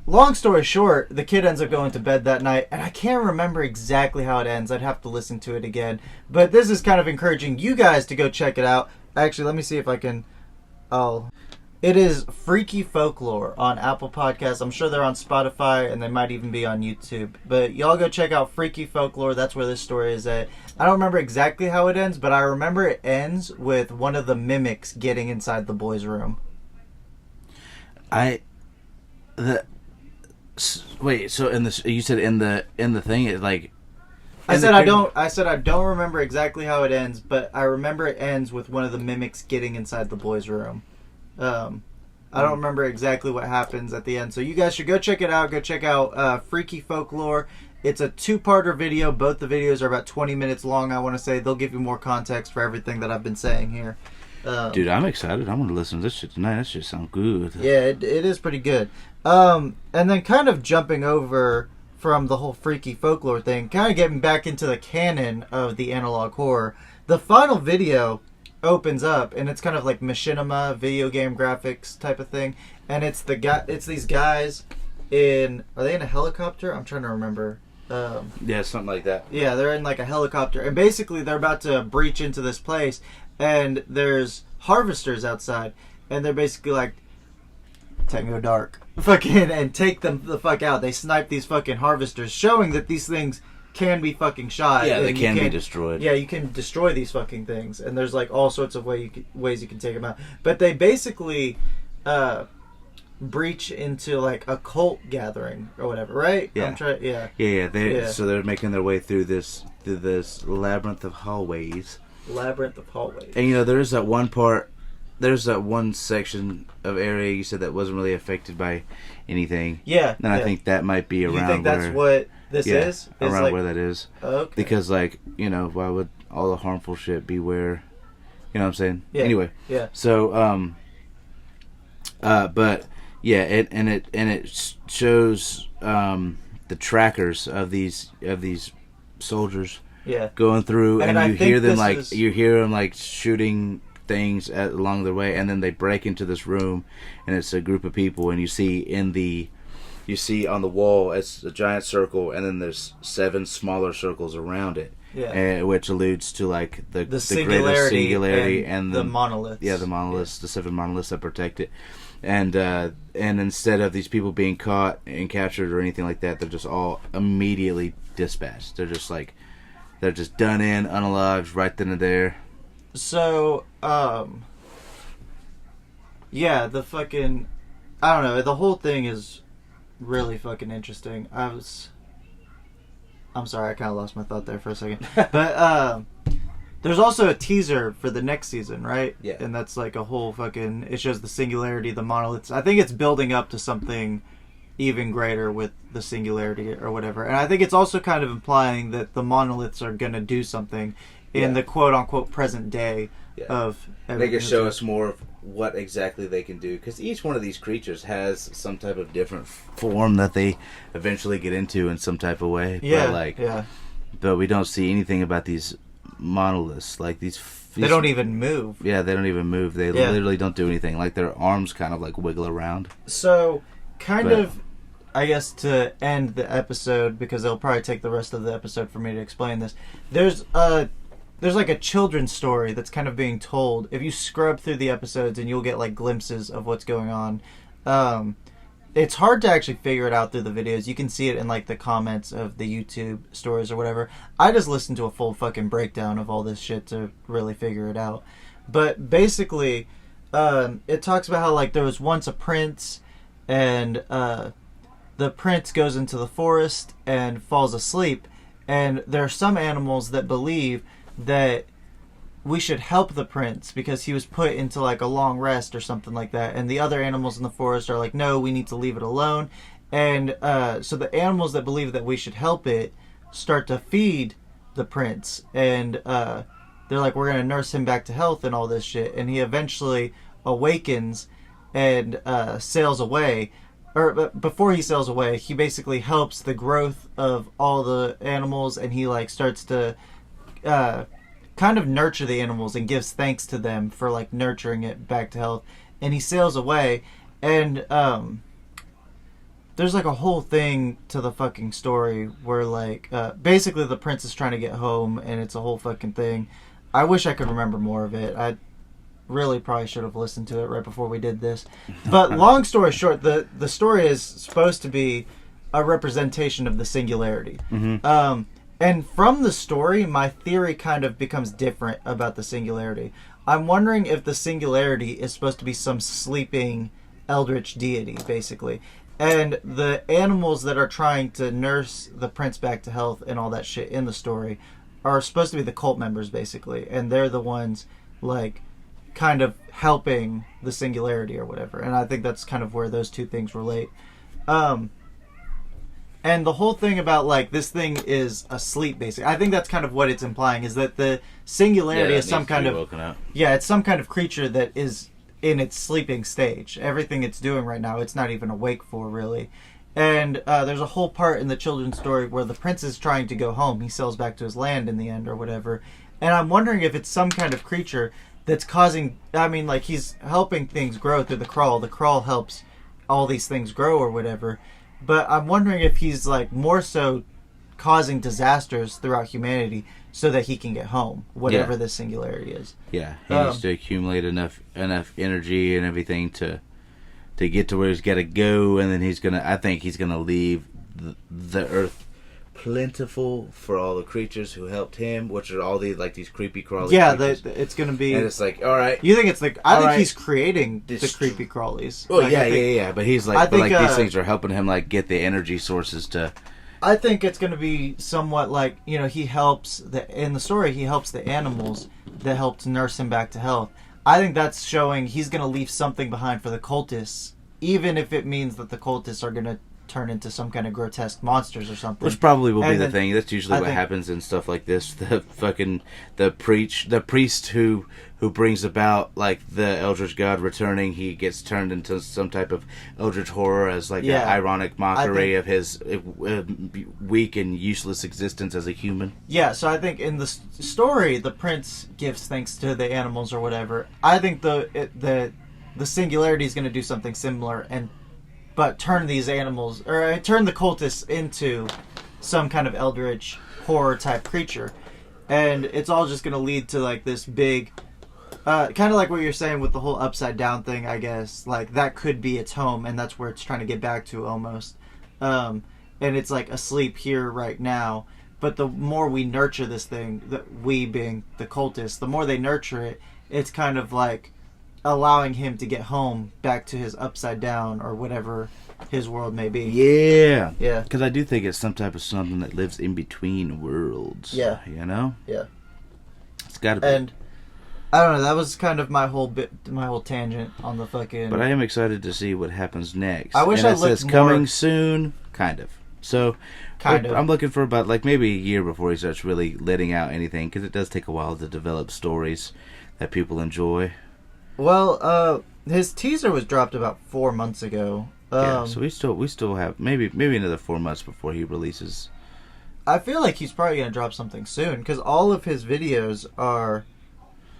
long story short, the kid ends up going to bed that night, and I can't remember exactly how it ends. I'd have to listen to it again. But this is kind of encouraging you guys to go check it out. Actually, let me see if I can... It is Freaky Folklore on Apple Podcasts. I'm sure they're on Spotify, and they might even be on YouTube. But y'all go check out Freaky Folklore. That's where this story is at. I don't remember exactly how it ends, but I remember it ends with one of the mimics getting inside the boy's room. Wait, so you said in the thing, it like... I said I don't remember exactly how it ends, but I remember it ends with one of the mimics getting inside the boy's room. I don't remember exactly what happens at the end, so you guys should go check it out. Go check out Freaky Folklore. It's a two-parter video. Both the videos are about 20 minutes long, I want to say. They'll give you more context for everything that I've been saying here. Dude, I'm excited. I'm going to listen to this shit tonight. That shit sounds good. Yeah, it is pretty good. And then kind of jumping over from the whole Freaky Folklore thing, kind of getting back into the canon of the analog horror, the final video opens up, and it's kind of like machinima, video game graphics type of thing. And it's these guys are they in a helicopter? I'm trying to remember. Yeah, something like that. Yeah, they're in like a helicopter, and basically they're about to breach into this place, and there's harvesters outside, and they're basically like, Tango Dark, fucking, and take them the fuck out. They snipe these fucking harvesters, showing that these things can be fucking shot. Yeah, they can be destroyed. Yeah, you can destroy these fucking things, and there's like all sorts of ways you can take them out. But they basically breach into like a cult gathering or whatever, right? Yeah. So they're making their way through this labyrinth of hallways. And you know, there's that one section of area you said that wasn't really affected by anything. Yeah. And I think that might be around. You think that's what this is? Around like, where that is. Okay. Because, like, you know, why would all the harmful shit be where? You know what I'm saying? Yeah. Anyway. Yeah. So, but yeah, it shows the trackers of these soldiers. Yeah. Going through, and you hear them like shooting things along the way, and then they break into this room, and it's a group of people, and you see on the wall it's a giant circle, and then there's 7 smaller circles around it. Yeah. Which alludes to like the greatest singularity and the monoliths. Yeah, the monoliths, the 7 monoliths that protect it. And instead of these people being caught and captured or anything like that, they're just all immediately dispatched. They're just done in, unalived, right then and there. So, yeah, the fucking, I don't know, the whole thing is really fucking interesting. I'm sorry, I kind of lost my thought there for a second. But, there's also a teaser for the next season, right? Yeah. And that's like a whole fucking, it shows the singularity, the monoliths. I think it's building up to something even greater with the singularity or whatever. And I think it's also kind of implying that the monoliths are going to do something in the quote-unquote present day of everything. They can show us more of what exactly they can do, because each one of these creatures has some type of different form that they eventually get into in some type of way. But we don't see anything about these monoliths. Like these they don't even move. Yeah, they don't even move. They literally don't do anything. Like their arms kind of like wiggle around. So, I guess to end the episode, because it'll probably take the rest of the episode for me to explain this, there's like a children's story that's kind of being told. If you scrub through the episodes, and you'll get like glimpses of what's going on. it's hard to actually figure it out through the videos. You can see it in like the comments of the YouTube stories or whatever. I just listened to a full fucking breakdown of all this shit to really figure it out. But basically, it talks about how like there was once a prince, and the prince goes into the forest and falls asleep, and there are some animals that believe that we should help the prince because he was put into like a long rest or something like that, and the other animals in the forest are like, no, we need to leave it alone. And so the animals that believe that we should help it start to feed the prince, and they're like, we're gonna nurse him back to health and all this shit, and he eventually awakens and sails away. Or before he sails away, he basically helps the growth of all the animals, and he like starts to kind of nurture the animals and gives thanks to them for like nurturing it back to health. And he sails away, and there's like a whole thing to the fucking story where like basically the prince is trying to get home, and it's a whole fucking thing. I wish I could remember more of it. I really probably should have listened to it right before we did this. But long story short, the story is supposed to be a representation of the singularity. Mm-hmm. And from the story, my theory kind of becomes different about the singularity. I'm wondering if the singularity is supposed to be some sleeping eldritch deity, basically. And the animals that are trying to nurse the prince back to health and all that shit in the story are supposed to be the cult members, basically. And they're the ones, like, kind of helping the singularity or whatever. And I think that's kind of where those two things relate. And the whole thing about, like, this thing is asleep, basically. I think that's kind of what it's implying, is that the singularity is some kind of... Yeah, it's some kind of creature that is in its sleeping stage. Everything it's doing right now, it's not even awake for, really. And there's a whole part in the children's story where the prince is trying to go home. He sails back to his land in the end or whatever. And I'm wondering if it's some kind of creature that's causing... I mean, like, he's helping things grow through the crawl. The crawl helps all these things grow or whatever. But I'm wondering if he's, like, more so causing disasters throughout humanity so that he can get home, whatever this singularity is. Yeah, he needs to accumulate enough energy and everything to get to where he's got to go, and then I think he's gonna leave the earth plentiful for all the creatures who helped him, which are all these creepy crawly creatures. It's gonna be... And it's like, all right. You think it's like... I think he's creating the creepy crawlies. Oh, like, yeah. But he's like... these things are helping him, like, get the energy sources to... I think it's gonna be somewhat like, you know, he helps... In the story, he helps the animals that helped nurse him back to health. I think that's showing he's gonna leave something behind for the cultists, even if it means that the cultists are gonna turn into some kind of grotesque monsters or something. Which probably will be the thing. That's usually what happens in stuff like this. The priest who brings about, like, the Eldritch God returning, he gets turned into some type of Eldritch horror as like an ironic mockery of his weak and useless existence as a human. Yeah, so I think in the story, the prince gives thanks to the animals or whatever. I think the singularity is going to do something similar but turn these animals, or turn the cultists into some kind of eldritch horror type creature. And it's all just going to lead to like this big, kind of like what you're saying with the whole upside down thing, I guess. Like that could be its home, and that's where it's trying to get back to almost. And it's like asleep here right now. But the more we nurture this thing, we being the cultists, the more they nurture it, it's kind of like allowing him to get home back to his upside down or whatever his world may be. Yeah. Because I do think it's some type of something that lives in between worlds. Yeah. You know? Yeah. It's got to be. And I don't know, that was kind of my whole tangent on the fucking... But I am excited to see what happens next. I wish I looked more... It says coming soon, kind of. So, kind of. I'm looking for about like maybe a year before he starts really letting out anything, because it does take a while to develop stories that people enjoy. Well, his teaser was dropped about 4 months ago. So we still have maybe another 4 months before he releases. I feel like he's probably gonna drop something soon, because all of his videos are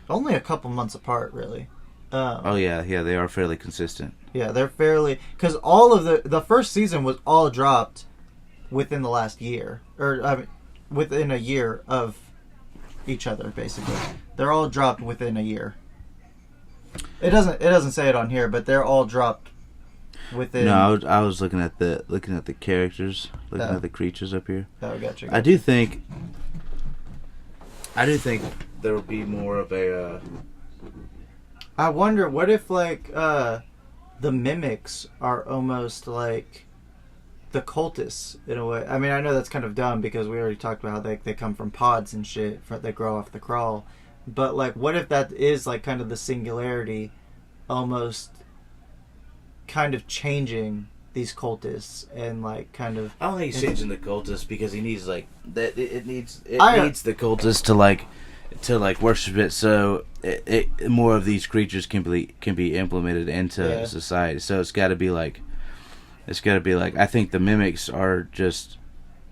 only a couple months apart, really. They are fairly consistent. Yeah, they're fairly, because all of the first season was all dropped within the last year, or within a year of each other. Basically, they're all dropped within a year. It doesn't say it on here, but they're all dropped within. No, I was looking at the characters, looking at the creatures up here. Oh, gotcha. I do think there will be more of a. I wonder, what if like the mimics are almost like the cultists in a way. I mean, I know that's kind of dumb because we already talked about how they come from pods and shit. They grow off the crawl. But like, what if that is like kind of the singularity, almost kind of changing these cultists and like kind of. I don't think he's changing the cultists because he needs like that. It needs the cultists to worship it, so more of these creatures can be implemented into society. So it's got to be like. I think the mimics are just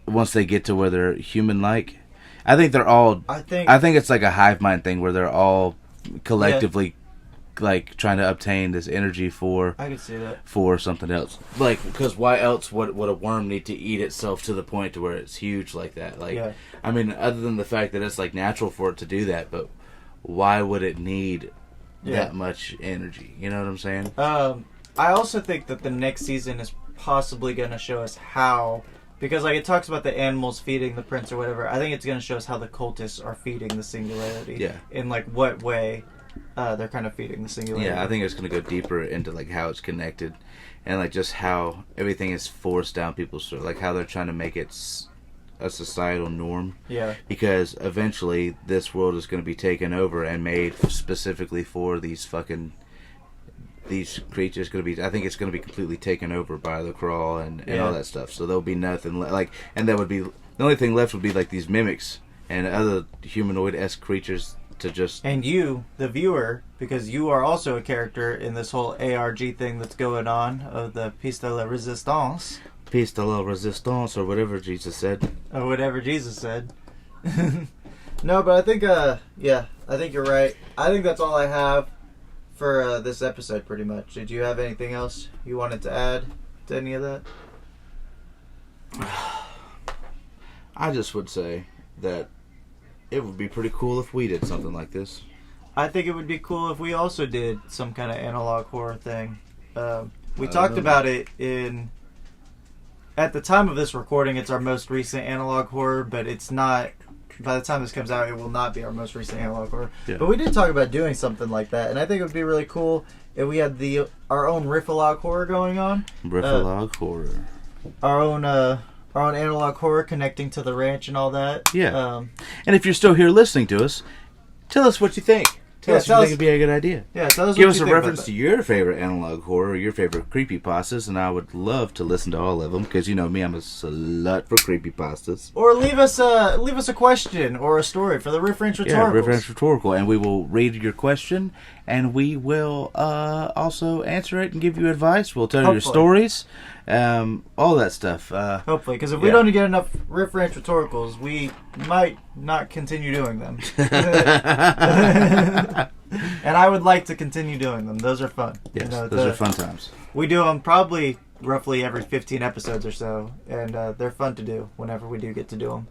once they get to where they're human-like. I think they're all. I think it's like a hive mind thing where they're all collectively like trying to obtain this energy for. I can see that for something else. Like, because why else would a worm need to eat itself to the point to where it's huge like that? Like, I mean, other than the fact that it's like natural for it to do that, but why would it need that much energy? You know what I'm saying? I also think that the next season is possibly going to show us how, because like it talks about the animals feeding the prince or whatever. I think it's going to show us how the cultists are feeding the singularity. Yeah. In like what way they're kind of feeding the singularity. Yeah, I think it's going to go deeper into like how it's connected, and like just how everything is forced down people's throat, like how they're trying to make it a societal norm. Yeah. Because eventually this world is going to be taken over and made specifically for these creatures. I think it's going to be completely taken over by the crawl and all that stuff. So there'll be nothing and that would be the only thing left would be like these mimics and other humanoid-esque creatures to just. And you, the viewer, because you are also a character in this whole ARG thing that's going on of the Piece de la Resistance. Piece de la Resistance, or whatever Jesus said. Or whatever Jesus said. No, but I think, I think you're right. I think that's all I have for this episode, pretty much. Did you have anything else you wanted to add to any of that? I just would say that it would be pretty cool if we did something like this. I think it would be cool if we also did some kind of analog horror thing. We talked about it at the time of this recording, it's our most recent analog horror, but it's not. By the time this comes out, it will not be our most recent analog horror. Yeah. But we did talk about doing something like that, and I think it would be really cool if we had our own riffalog horror going on. Riffalog horror. Our own analog horror connecting to the ranch and all that. Yeah. And if you're still here listening to us, tell us what you think. Tell us if you think it'd be a good idea. Yeah, tell us Give us a reference to your favorite analog horror or your favorite creepypastas, and I would love to listen to all of them, because you know me, I'm a slut for creepypastas. Or leave us a question or a story for the Riff Ranch Rhetoricals. Yeah, Riff Ranch Rhetorical, and we will read your question, and we will also answer it and give you advice. We'll tell you your stories, all that stuff. Hopefully, because if we don't get enough Riff Ranch Rhetoricals, we might not continue doing them. And I would like to continue doing them. Those are fun. Yes, those are fun times. We do them probably roughly every 15 episodes or so, and they're fun to do whenever we do get to do them.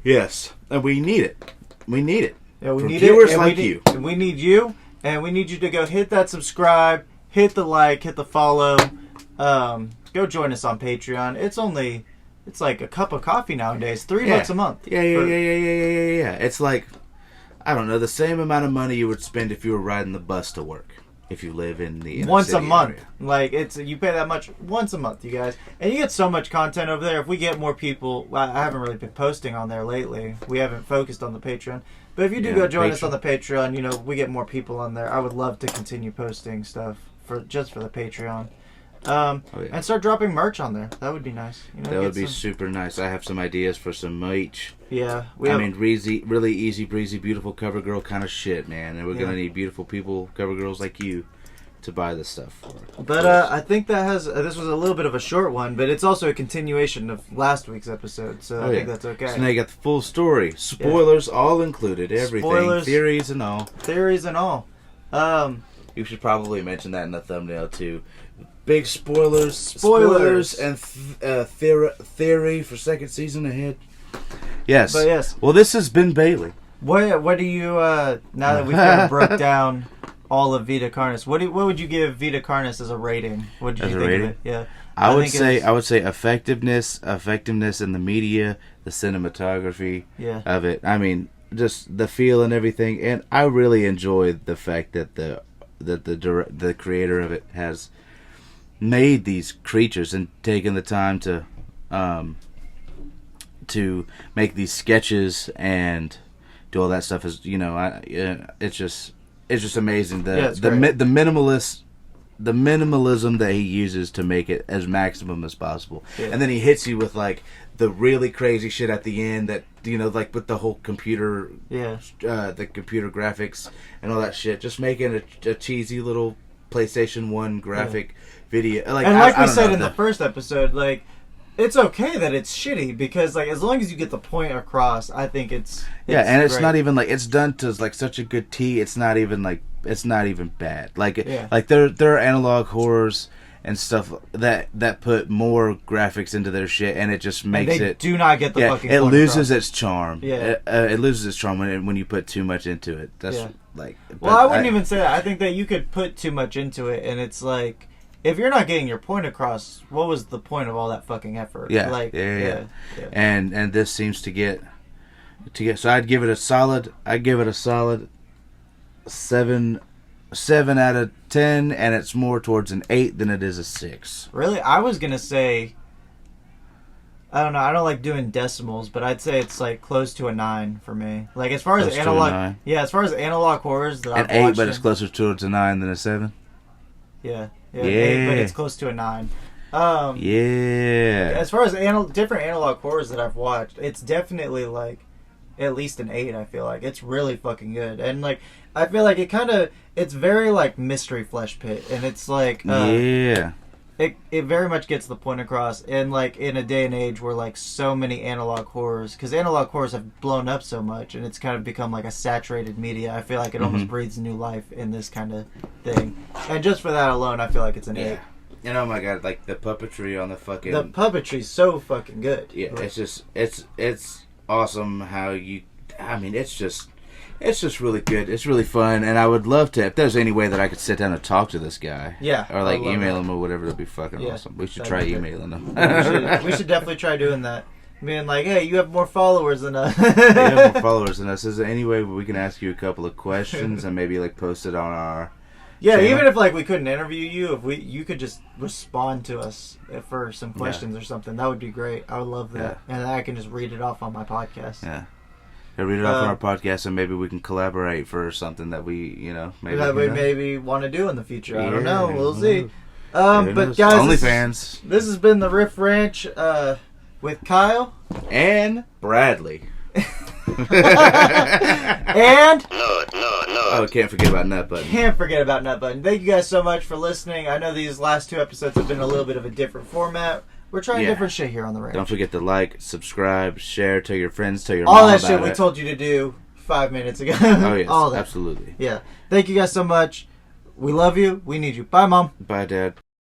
Yes, and we need it. We need it. Yeah, we From need viewers it. like you. And we need you, and we need you to go hit that subscribe, hit the like, hit the follow. Go join us on Patreon. It's like a cup of coffee nowadays. $3 a month. Yeah. It's like, I don't know, the same amount of money you would spend if you were riding the bus to work. If you live in the inner once city a month. area. Like you pay that much once a month, you guys. And you get so much content over there. If we get more people, I haven't really been posting on there lately. We haven't focused on the Patreon. But if you do go join us on the Patreon, we get more people on there. I would love to continue posting stuff for the Patreon. And start dropping merch on there. That would be nice. That would be super nice. I have some ideas for some merch. Yeah. Really easy breezy, beautiful cover girl kind of shit, man. And we're going to need beautiful people, cover girls like you, to buy this stuff for. But I think this was a little bit of a short one, but it's also a continuation of last week's episode, so I think that's okay. So now you got the full story. Spoilers all included, everything. Spoilers, theories and all. Theories and all. You should probably mention that in the thumbnail too. Big spoilers and theory for second season ahead. Yes. But yes. Well, this has been Bailey. What do you now that we've kind of broke down all of VITA CARNIS. What would you give VITA CARNIS as a rating? What did you think of it? Yeah. I would say effectiveness in the media, the cinematography of it. I mean, just the feel and everything. And I really enjoyed the fact that the creator of it has made these creatures and taken the time to make these sketches and do all that stuff. Is it's just amazing. The minimalism that he uses to make it as maximum as possible, and then he hits you with like the really crazy shit at the end that like with the whole computer, the computer graphics and all that shit, just making a cheesy little PlayStation 1 graphic video. Like we said in the first episode, like it's okay that it's shitty because like as long as you get the point across, I think it's and it's great. not even like it's done to like such a good T. It's not even bad. Like there are analog horrors and stuff that put more graphics into their shit, and it just makes it do not get the fucking it point loses across. its charm. It loses its charm when you put too much into it. That's well, I wouldn't even say that. I think that you could put too much into it, and it's like if you're not getting your point across, what was the point of all that fucking effort? And this seems to get. So I'd give it a solid 7 out of 10, and it's more towards an 8 than it is a 6. Really? I was gonna say, I don't know, I don't like doing decimals, but I'd say it's like close to a 9 for me. Like as far as analog, as far as analog horrors that I've watched, an 8, but it's closer towards a 9 than a 7. Yeah, 8, but it's close to a 9. As far as different analog horrors that I've watched, it's definitely like at least an 8. I feel like it's really fucking good, and like I feel like it's very like Mystery Flesh Pit, and it's like it very much gets the point across, and like in a day and age where like so many analog horrors, because analog horrors have blown up so much, and it's kind of become like a saturated media. I feel like it almost breathes new life in this kind of thing, and just for that alone, I feel like it's an 8. And oh my god, like the puppetry on the fucking... The puppetry's so fucking good. Yeah, it's just... It's awesome how you... I mean, it's just really good. It's really fun, and I would love to... If there's any way that I could sit down and talk to this guy. Yeah. Or like email him or whatever, that'd be fucking awesome. We should try emailing him. We should definitely try doing that. Being like, hey, you have more followers than us. You have more followers than us. Is there any way we can ask you a couple of questions and maybe like post it on our... Yeah, channel? even if like we couldn't interview you, you could just respond to us for some questions or something, that would be great. I would love that, and I can just read it off on my podcast. Yeah, read it off on our podcast, and maybe we can collaborate for something that we, maybe want to do in the future. I don't know. We'll see. But guys, OnlyFans. This has been the Riff Ranch with Kyle and Bradley. And oh, can't forget about Nut Button. Can't forget about Nut Button. Thank you guys so much for listening. I know these last 2 episodes have been a little bit of a different format. We're trying different shit here on the ranch. Don't forget to like, subscribe, share, tell your friends, tell your all mom that about shit it. we told you to do 5 minutes ago. Oh yes, all that. Absolutely. Yeah. Thank you guys so much. We love you. We need you. Bye, Mom. Bye, Dad.